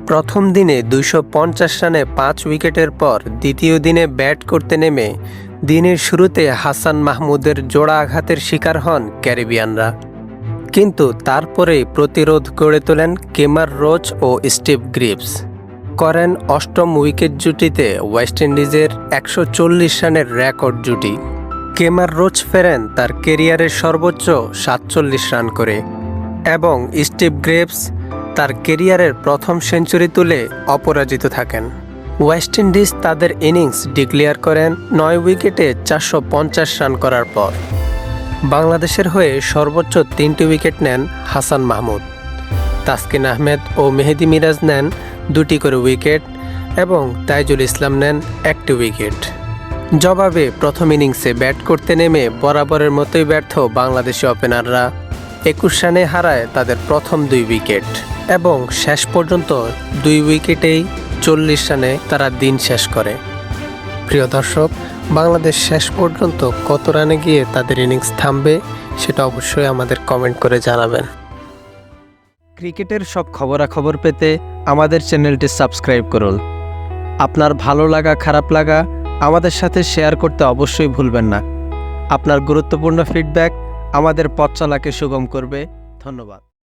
প্রথম দিনে ২৫০ রানে ৫ উইকেটের পর দ্বিতীয় দিনে ব্যাট করতে নেমে দিনের শুরুতে হাসান মাহমুদের জোড়া আঘাতের শিকার হন ক্যারিবিয়ানরা। কিন্তু তারপরেই প্রতিরোধ গড়ে তোলেন কেমার রোচ ও স্টিভ গ্রিভস। করেন অষ্টম উইকেট জুটিতে ওয়েস্ট ইন্ডিজের ১৪০ রানের রেকর্ড জুটি। কেমার রোচ ফেরেন তার কেরিয়ারের সর্বোচ্চ ৪৭ রান করে এবং স্টিভ গ্রিভস তার কেরিয়ারের প্রথম সেঞ্চুরি তুলে অপরাজিত থাকেন। ওয়েস্ট ইন্ডিজ তাদের ইনিংস ডিক্লেয়ার করেন ৯ উইকেটে ৪৫০ রান করার পর। বাংলাদেশের হয়ে সর্বোচ্চ ৩টি উইকেট নেন হাসান মাহমুদ। তাসকিন আহমেদ ও মেহেদী মিরাজ নেন ২টি করে উইকেট এবং তাইজুল ইসলাম নেন ১টি উইকেট। জবাবে প্রথম ইনিংসে ব্যাট করতে নেমে বরাবরের মতোই ব্যর্থ বাংলাদেশি ওপেনাররা ২১ রানে হারায় তাদের প্রথম ২ উইকেট এবং শেষ পর্যন্ত ২ উইকেটেই ৪০ রানে তারা দিন শেষ করে। প্রিয় দর্শক, বাংলাদেশ শেষ পর্যন্ত কত রানে গিয়ে তাদের ইনিংস থামবে সেটা অবশ্যই আমাদের কমেন্ট করে জানাবেন। ক্রিকেটের সব খবরাখবর পেতে আমাদের চ্যানেলটি সাবস্ক্রাইব করুন। আপনার ভালো লাগা খারাপ লাগা আমাদের সাথে শেয়ার করতে অবশ্যই ভুলবেন না। আপনার গুরুত্বপূর্ণ ফিডব্যাক আমাদের পথ চলাকে সুগম করবে। ধন্যবাদ।